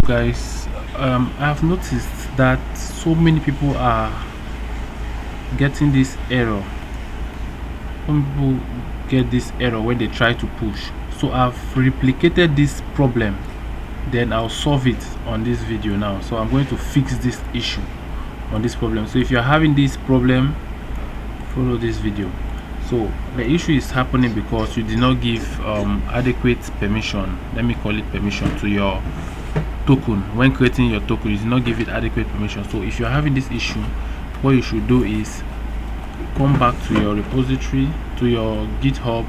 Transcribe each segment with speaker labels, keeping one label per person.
Speaker 1: guys, I've noticed that so many people are getting this error. Some people get this error when they try to push. So I've replicated this problem, then I'll solve it on this video now. So I'm going to fix this issue on this problem. So if you're having this problem, follow this video. So the issue is happening because you did not give adequate permission, let me call it permission, to your token. When creating your token, you did not give it adequate permission. So if you're having this issue, what you should do is come back to your repository, to your GitHub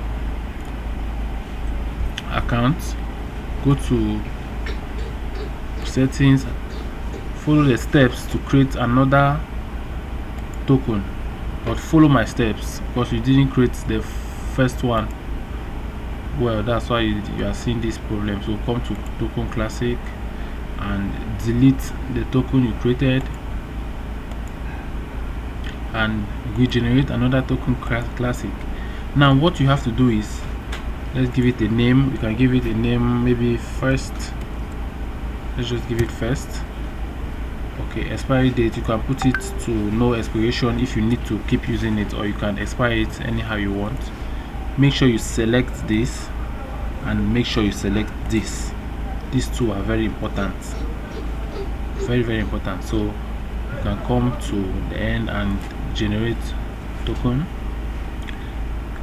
Speaker 1: account, go to settings, follow the steps to create another token, but follow my steps because you didn't create the first one. Well, that's why you are seeing this problem. So come to token classic and delete the token you created, and we generate another token classic. Now what you have to do is, let's give it a name. You can give it a name, maybe first. Let's just give it first. Okay, expiry date, you can put it to no expiration if you need to keep using it, or you can expire it anyhow you want. Make sure you select this and make sure you select this. These two are very important, very important. So you can come to the end and generate token,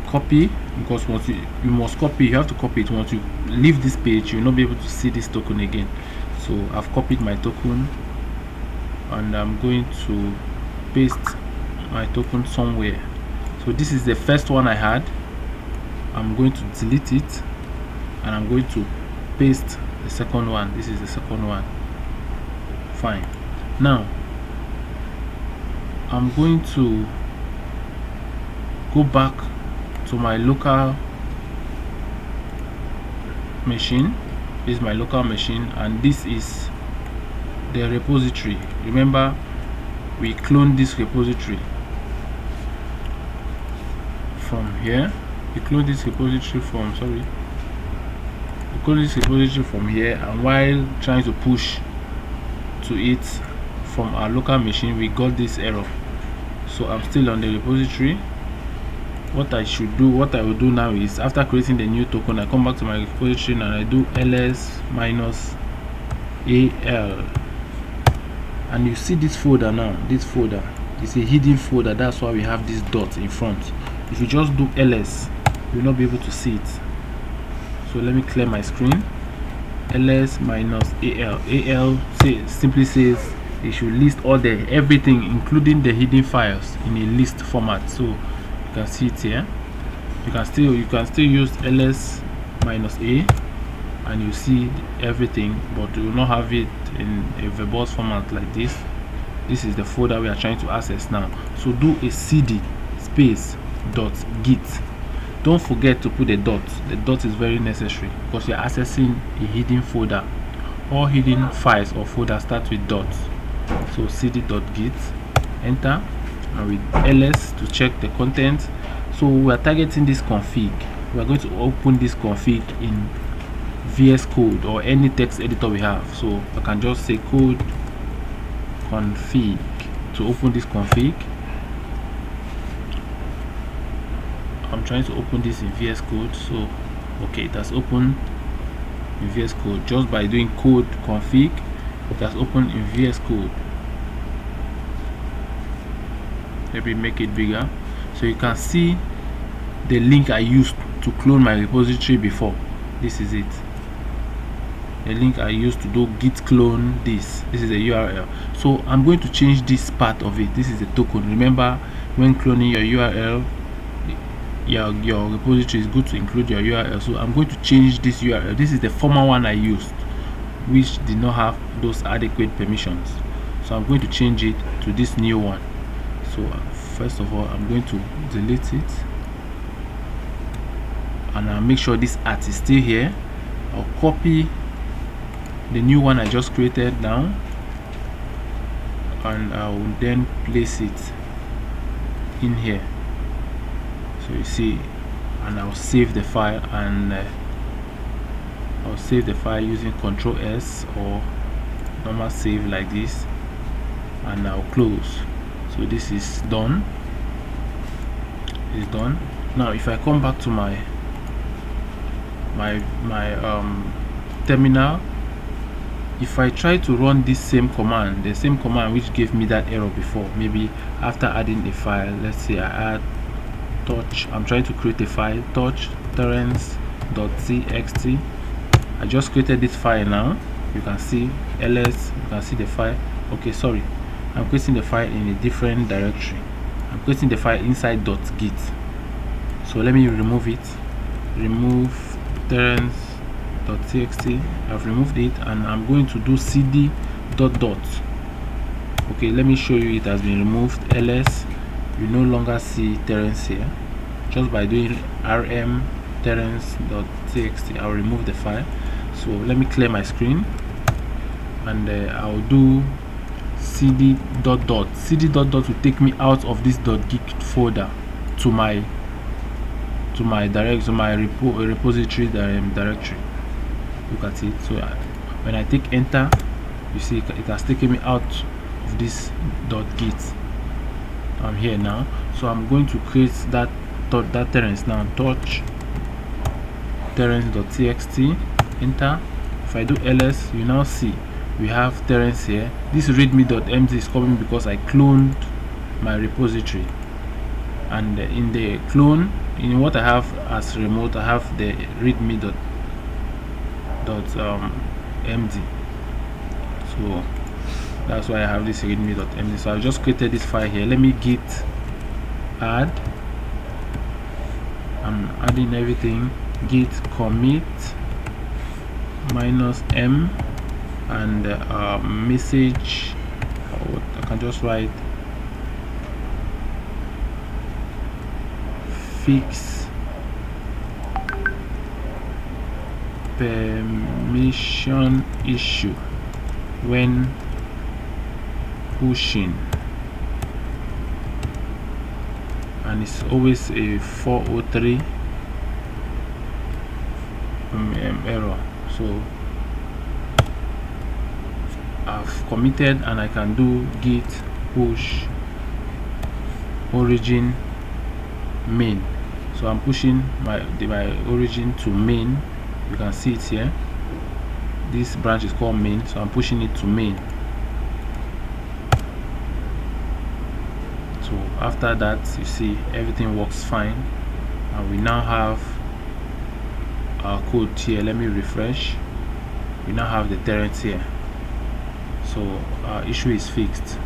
Speaker 1: copy, because once you must copy, you have to copy it. Once you leave this page, you'll not be able to see this token again. So I've copied my token and I'm going to paste my token somewhere. So this is the first one I had. I'm going to delete it and I'm going to paste the second one. This is the second one. Fine. Now I'm going to go back to my local machine. This is my local machine and this is the repository. Remember, we cloned this repository from here. We cloned this repository from here, and while trying to push to it from our local machine, we got this error. So I'm still on the repository. What I will do now is, after creating the new token, I come back to my repository and I do ls-al, and you see this folder now. This folder is a hidden folder, that's why we have this dot in front. If you just do ls, you will not be able to see it. So let me clear my screen. ls-al simply says it should list all everything, including the hidden files, in a list format. So you can see it here. You can still use ls-a and you see everything, but you will not have it in a verbose format like this. This is the folder we are trying to access now. So do a cd space .git. Don't forget to put a dot. The dot is very necessary because you're accessing a hidden folder. All hidden files or folders start with dots. So cd.git, enter, and with ls to check the content. So we are targeting this config. We are going to open this config in VS Code or any text editor we have. So I can just say code config to open this config. I'm trying to open this in VS Code. So okay, it has opened in VS Code just by doing code config. It has opened in VS Code. Maybe make it bigger so you can see the link I used to clone my repository before. This is it, the link I used to do git clone. This is the URL. So I'm going to change this part of it. This is the token. Remember, when cloning your URL, your repository, is good to include your URL. So I'm going to change this URL. This is the former one I used, which did not have those adequate permissions. So I'm going to change it to this new one. So first of all, I'm going to delete it and I'll make sure this art is still here. I'll copy the new one I just created now and I will then place it in here. So you see, and I'll save the file, and I'll save the file using Ctrl S or normal save like this, and I'll close. So this is done. It's done. Now if I come back to my terminal, if I try to run this same command, the same command which gave me that error before, maybe after adding a file, let's say I add touch, I'm trying to create a file, touch terrence.txt. I just created this file. Now you can see ls, you can see the file. Okay, sorry, I'm creating the file in a different directory. I'm creating the file inside .git. So let me remove it. Remove terrence.txt. I've removed it, and I'm going to do cd dot dot. Okay, let me show you it has been removed. ls, you no longer see Terrence here. Just by doing rm terrence.txt, I'll remove the file. So let me clear my screen, and I'll do cd dot dot. Cd dot dot will take me out of this .git folder to my repository directory. Look at it. So when I take enter, you see it has taken me out of this .git. I'm here now, so I'm going to create that Terrence now. Touch terrence.txt, enter. If I do ls, you now see we have Terrence here. This readme.md is coming because I cloned my repository, and in the clone, in what I have as remote, I have the readme.md. So that's why I have this readme.md. So I've just created this file here. Let me git add. I'm adding everything. Git commit -m, and message. I can just write fix permission issue when pushing, and it's always a 403 error. So I've committed, and I can do git push origin main. So I'm pushing my origin to main. You can see it here. This branch is called main, so I'm pushing it to main. So after that, you see everything works fine, and we now have our code here. Let me refresh. We now have the Terrence here, so our issue is fixed.